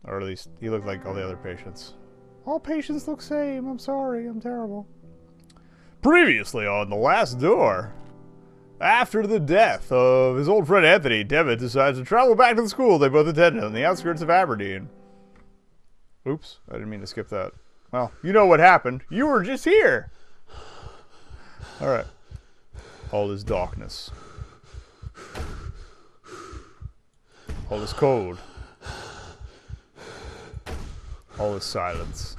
Or at least, he looked like all the other patients. All patients look same. I'm sorry. I'm terrible. Previously on The Last Door. After the death of his old friend Anthony, Devitt decides to travel back to the school they both attended on the outskirts of Aberdeen. Oops, I didn't mean to skip that. Well, you know what happened. You were just here. Alright. All is darkness. All is cold. All is silence.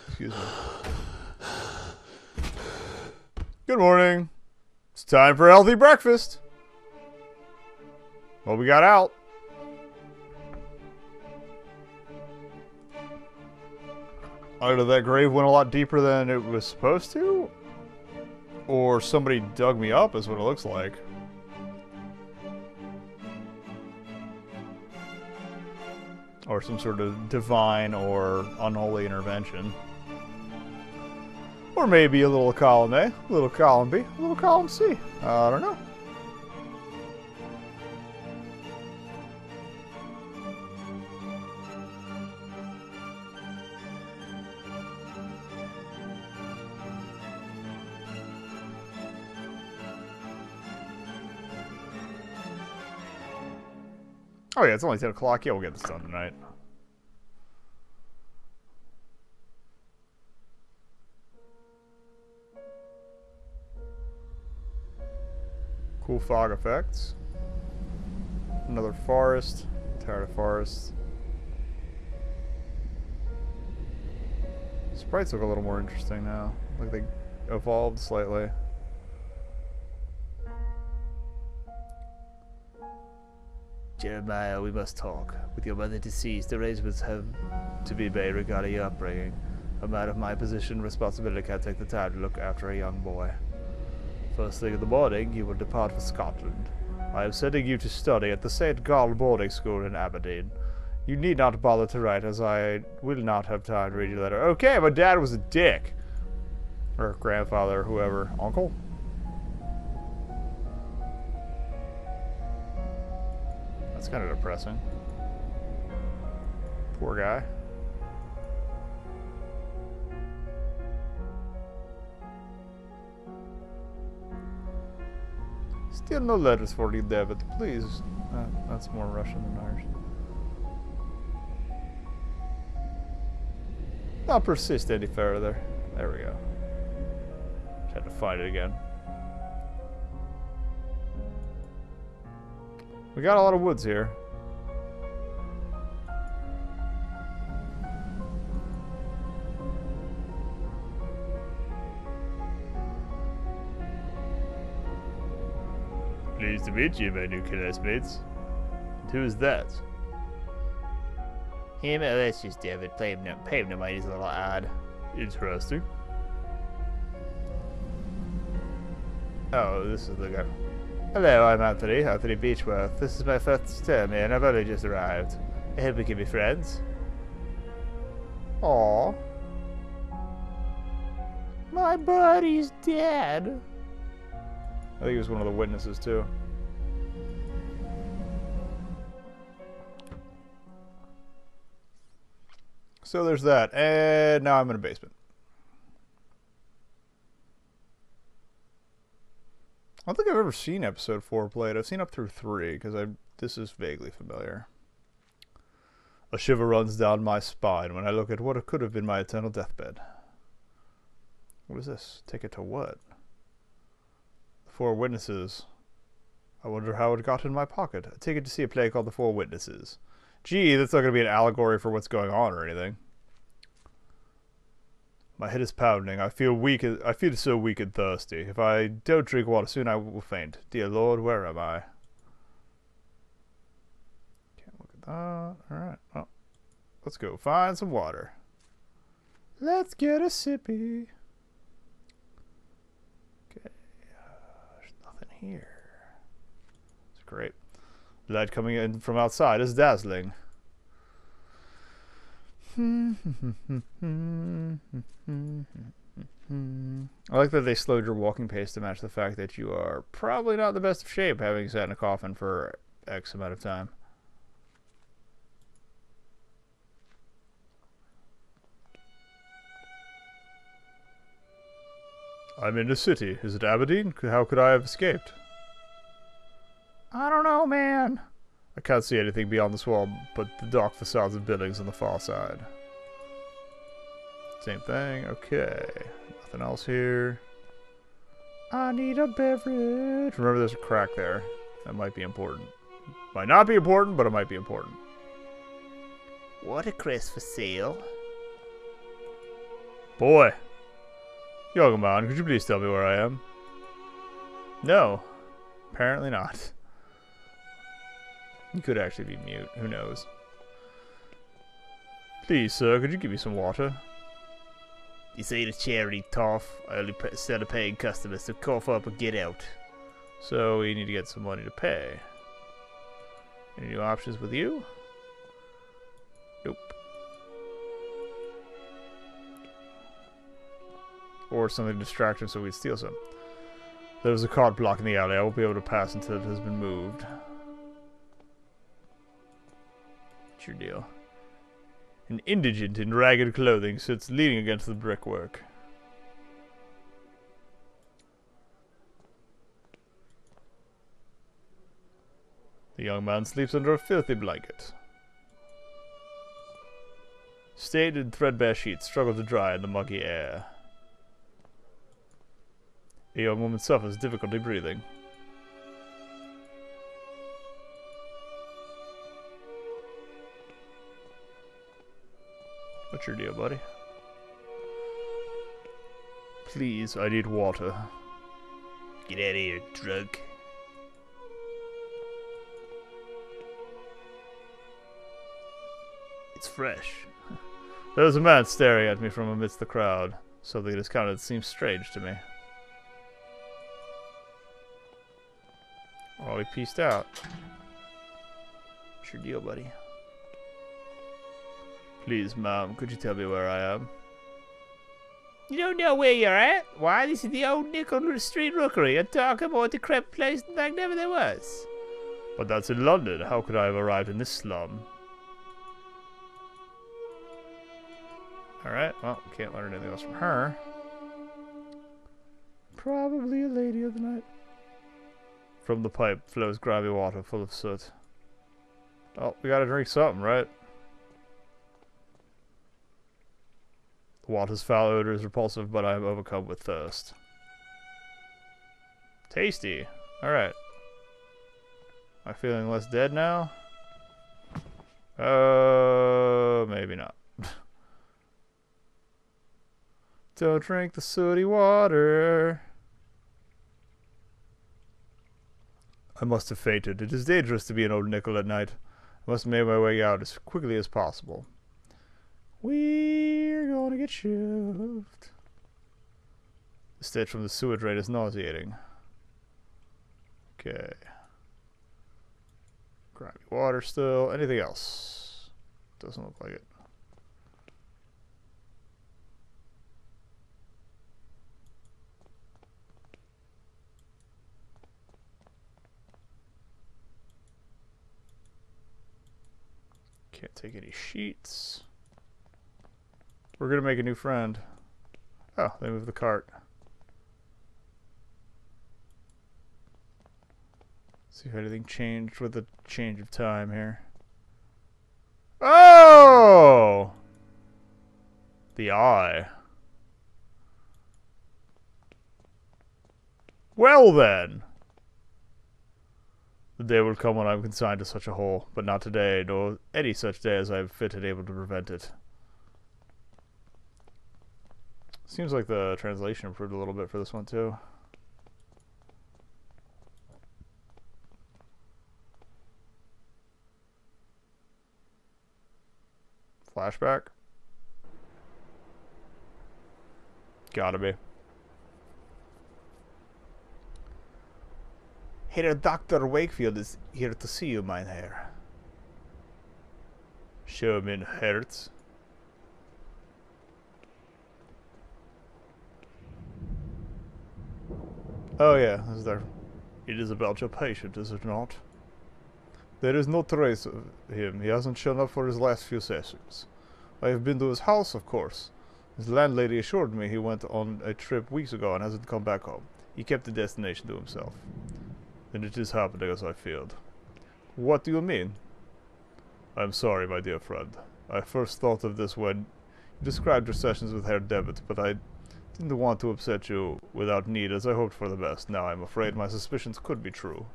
Excuse me. Good morning. It's time for a healthy breakfast. What we got out? Either that grave went a lot deeper than it was supposed to, or somebody dug me up is what it looks like. Or some sort of divine or unholy intervention. Or maybe a little column A, a little column B, a little column C. I don't know. Oh yeah, it's only 10 o'clock. Yeah, we'll get this done tonight. Cool fog effects. Another forest. I'm tired of forests. Sprites look a little more interesting now. Like they evolved slightly. Jeremiah, we must talk. With your mother deceased, arrangements have to be made regarding your upbringing. A man of my position and responsibility can't take the time to look after a young boy. First thing in the morning, you will depart for Scotland. I am sending you to study at the St. Gall boarding school in Aberdeen. You need not bother to write, as I will not have time to read your letter. Okay, my dad was a dick. Or grandfather, or whoever. Uncle? That's kind of depressing. Poor guy. Still no letters for you, David. Please. That's more Russian than Irish. Not persist any further. There we go. Just had to find it again. We got a lot of woods here. Pleased to meet you, my new classmates. And who is that? Him? Oh, that's just David. Pay him no mind. He's a little odd. Interesting. Oh, this is the guy. Hello, I'm Anthony Beechworth. This is my first term here, and I've only just arrived. I hope we can be friends. Aww. My buddy's dead. I think he was one of the witnesses, too. So there's that, and now I'm in a basement. I don't think I've ever seen episode 4 played. I've seen up through 3, because this is vaguely familiar. A shiver runs down my spine when I look at what could have been my eternal deathbed. What is this? Ticket to what? The 4 Witnesses. I wonder how it got in my pocket. A ticket to see a play called The 4 Witnesses. Gee, that's not going to be an allegory for what's going on or anything. My head is pounding. I feel so weak and thirsty. If I don't drink water soon, I will faint. Dear Lord, where am I? Can't look at that. Alright, well, let's go find some water. Let's get a sippy. Okay, there's nothing here. It's great. Light coming in from outside is dazzling. I like that they slowed your walking pace to match the fact that you are probably not in the best of shape, having sat in a coffin for X amount of time. I'm in the city. Is it Aberdeen? How could I have escaped? I don't know, man. I can't see anything beyond this wall but the dark facades of buildings on the far side. Same thing. Okay. Nothing else here. I need a beverage. Remember, there's a crack there. That might be important. Might not be important, but it might be important. Watercress for sale. Boy. Young man, could you please tell me where I am? No. Apparently not. You could actually be mute. Who knows? Please, sir, could you give me some water? This ain't a charity, Toff. I only sell to paying customers, so cough up and get out. So we need to get some money to pay. Any new options with you? Nope. Or something distracting so we steal some. There's a cart blocking the alley. I won't be able to pass until it has been moved. What's your deal? An indigent in ragged clothing sits leaning against the brickwork. The young man sleeps under a filthy blanket. Stained and threadbare sheets struggle to dry in the muggy air. A young woman suffers difficulty breathing. What's your deal, buddy? Please, I need water. Get out of here, drunk. It's fresh. There's a man staring at me from amidst the crowd. Something in his countenance seems strange to me. Oh, he pieced out. What's your deal, buddy? Please, ma'am, could you tell me where I am? You don't know where you're at? Why, this is the old Nickel Street Rookery, a dark and more decrepit place like never there was. But that's in London. How could I have arrived in this slum? Alright, well, can't learn anything else from her. Probably a lady of the night. From the pipe flows grimy water full of soot. Oh, we gotta drink something, right? The water's foul odor is repulsive, but I am overcome with thirst. Tasty. Alright. Am I feeling less dead now? Maybe not. Don't drink the sooty water. I must have fainted. It is dangerous to be an old nickel at night. I must make my way out as quickly as possible. We're gonna get shoved. The stench from the sewer drain is nauseating. Okay. Grimy water still. Anything else? Doesn't look like it. Can't take any sheets. We're gonna make a new friend. Oh, they moved the cart. See if anything changed with the change of time here. Oh! The eye. Well then. The day will come when I am consigned to such a hole, but not today, nor any such day as I am fit and able to prevent it. Seems like the translation improved a little bit for this one too. Flashback? Gotta be. Herr Dr. Wakefield is here to see you, Mynheer. Show him in, Hertz. Oh yeah, this is there. It is about your patient, is it not? There is no trace of him. He hasn't shown up for his last few sessions. I have been to his house, of course, His landlady assured me he went on a trip weeks ago and hasn't come back home. He kept the destination to himself. And it is happening as I feared. What do you mean? I'm sorry, my dear friend. I first thought of this when you described your sessions with Herr Devitt, but I didn't want to upset you without need, as I hoped for the best. Now I'm afraid my suspicions could be true.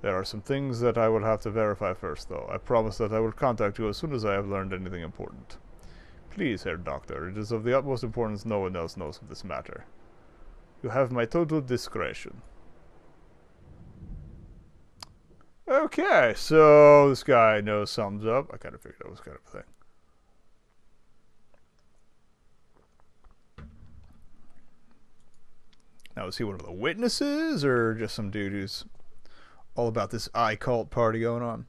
There are some things that I will have to verify first, though. I promise that I will contact you as soon as I have learned anything important. Please, Herr Doctor, it is of the utmost importance no one else knows of this matter. You have my total discretion. Okay, so this guy knows something's up. I kind of figured that was kind of a thing. Now, is he one of the witnesses, or just some dude who's all about this eye cult party going on?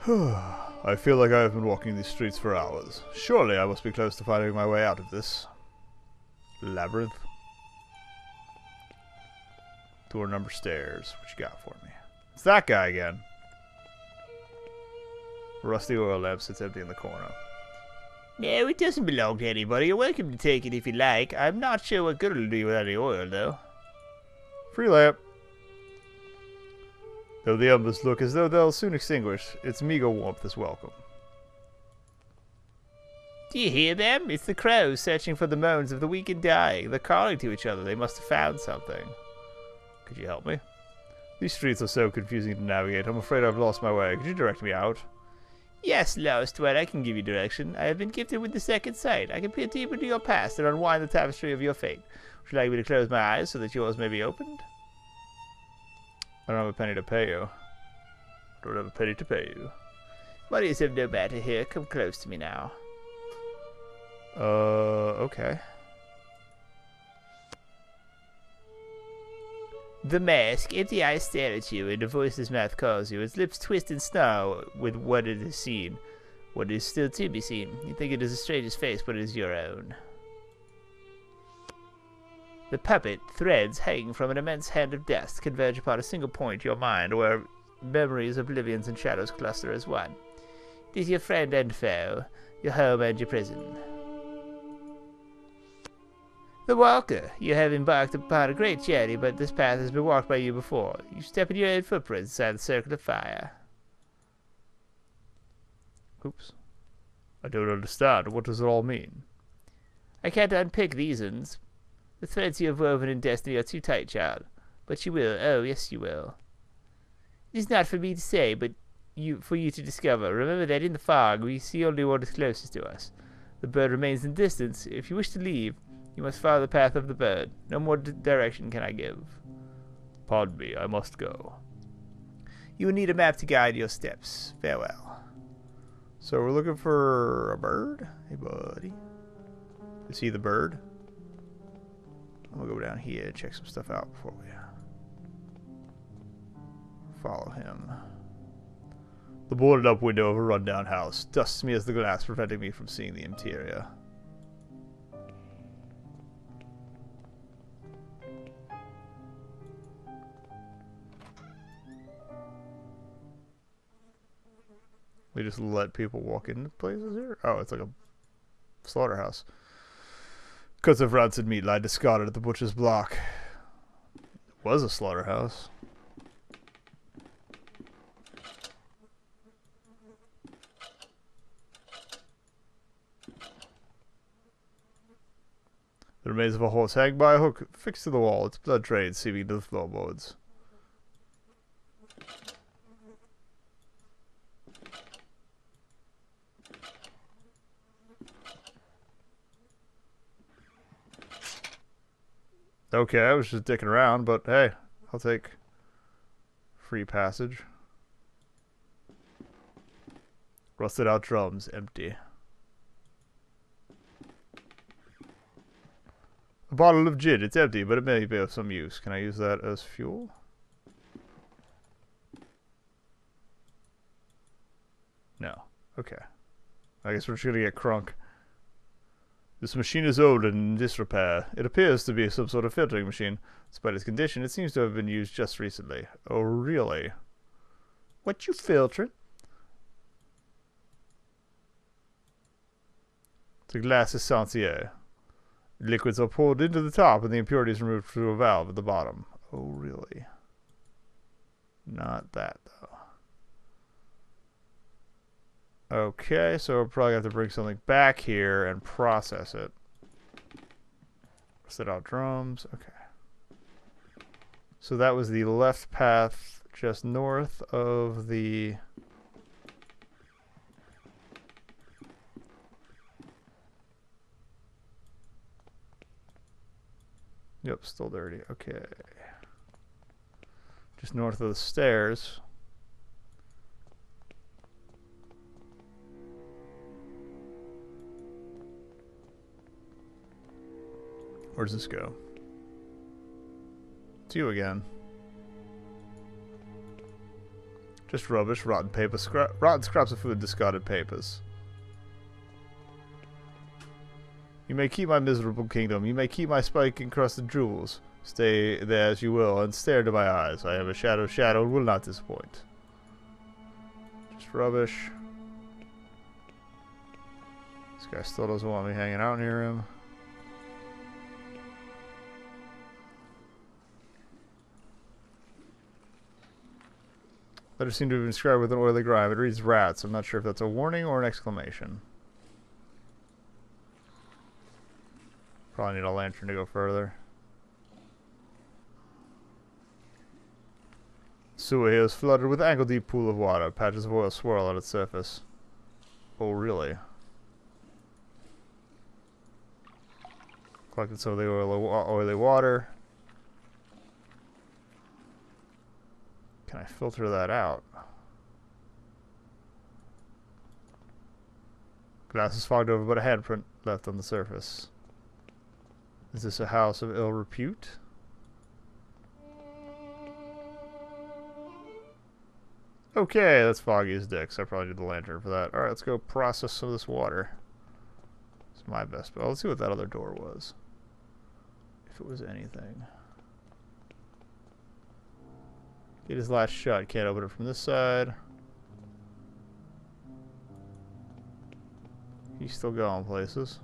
I feel like I have been walking these streets for hours. Surely I must be close to finding my way out of this labyrinth. Door number stairs. What you got for me? It's that guy again. Rusty oil lamp sits empty in the corner. No, it doesn't belong to anybody. You're welcome to take it if you like. I'm not sure what good it'll do without any oil, though. Free lamp. Though the embers look as though they'll soon extinguish, its meager warmth is welcome. Do you hear them? It's the crows searching for the moans of the weak and dying. They're calling to each other. They must have found something. Could you help me? These streets are so confusing to navigate. I'm afraid I've lost my way. Could you direct me out? Yes, lost one. I can give you direction. I have been gifted with the second sight. I can peer deep into your past and unwind the tapestry of your fate. Would you like me to close my eyes so that yours may be opened? I don't have a penny to pay you. I don't have a penny to pay you. Money is of no matter here. Come close to me now. Okay. The mask. Empty eyes stare at you, and a voiceless mouth calls you. Its lips twist and snarl with what it has seen. What is still to be seen. You think it is a stranger's face, but it is your own. The puppet, threads hanging from an immense hand of dust, converge upon a single point, your mind, where memories, oblivions, and shadows cluster as one. It is your friend and foe, your home and your prison. The Walker, you have embarked upon a great journey, but this path has been walked by you before. You step in your own footprints inside the circle of fire. Oops. I don't understand. What does it all mean? I can't unpick these ones. The threads you have woven in destiny are too tight, child. But you will. Oh, yes, you will. It is not for me to say, but for you to discover. Remember that in the fog, we see only what is closest to us. The bird remains in distance. If you wish to leave, you must follow the path of the bird. No more direction can I give. Pardon me, I must go. You will need a map to guide your steps. Farewell. So we're looking for a bird? Hey, buddy. Is he the bird? I'm gonna go down here and check some stuff out before we follow him. The boarded up window of a rundown house dusts me as the glass, preventing me from seeing the interior. We just let people walk into places here? Oh, it's like a slaughterhouse. Cuts of rancid meat lie discarded at the butcher's block. It was a slaughterhouse. The remains of a horse hang by a hook fixed to the wall, its blood drained, seeping into the floorboards. Okay, I was just dicking around, but hey, I'll take free passage. Rusted out drums, empty. A bottle of gin, it's empty, but it may be of some use. Can I use that as fuel? No. Okay. I guess we're just gonna get crunk. This machine is old and in disrepair. It appears to be some sort of filtering machine. Despite its condition, it seems to have been used just recently. Oh, really? What you filtering? The glass is Santier. Liquids are poured into the top and the impurities removed through a valve at the bottom. Oh, really? Not that, though. Okay, so we'll probably have to bring something back here and process it. Set out drums. Okay. So that was the left path just north of the... Yep, still dirty. Okay. Just north of the stairs. Where does this go? It's you again. Just rubbish, rotten paper, rotten scraps of food, discarded papers. You may keep my miserable kingdom. You may keep my spike-encrusted jewels. Stay there as you will, and stare into my eyes. I am a shadow and will not disappoint. Just rubbish. This guy still doesn't want me hanging out near him. Letters seem to have been inscribed with an oily grime. It reads rats. I'm not sure if that's a warning or an exclamation. Probably need a lantern to go further. Sewer here is flooded with ankle-deep pool of water. Patches of oil swirl on its surface. Oh, really? Collected some of the oily water. Can I filter that out? Glass is fogged over, but a handprint left on the surface. Is this a house of ill repute? Okay, that's foggy as dicks. I probably need the lantern for that. Alright, let's go process some of this water. It's my best bet. Let's see what that other door was. If it was anything. Get his last shot. Can't open it from this side. He's still going places.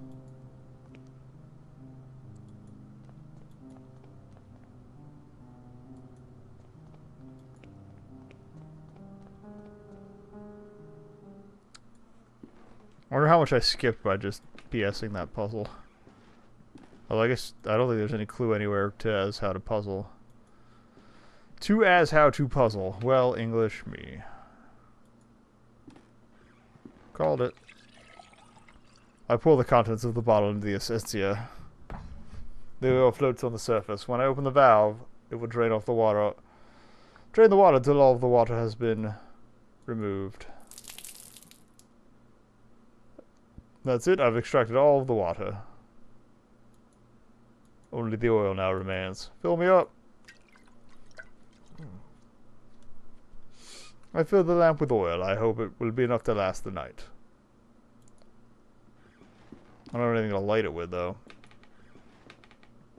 I wonder how much I skipped by just BSing that puzzle. Well, I guess I don't think there's any clue anywhere to as how to puzzle. To as how to puzzle. Well, English me. Called it. I pour the contents of the bottle into the essentia. The oil floats on the surface. When I open the valve, it will drain off the water. Drain the water until all of the water has been removed. That's it. I've extracted all of the water. Only the oil now remains. Fill me up. I filled the lamp with oil. I hope it will be enough to last the night. I don't have anything to light it with, though.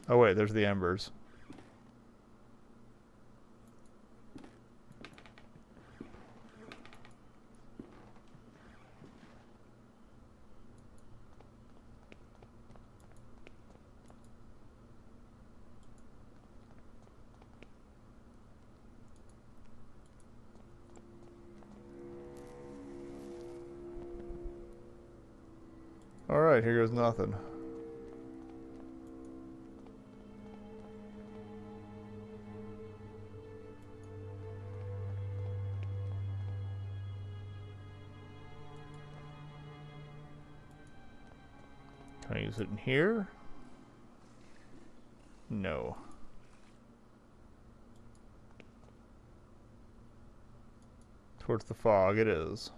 Oh, wait. There's the embers. Alright, here goes nothing. Can I use it in here? No. Towards the fog it is.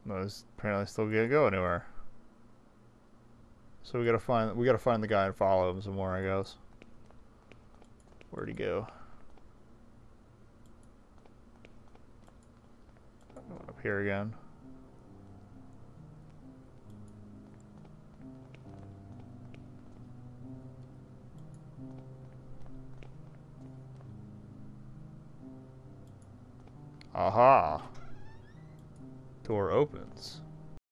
No, it's apparently still can't go anywhere. So we gotta find the guy and follow him some more, I guess. Where'd he go? Up here again. Aha. Door opens.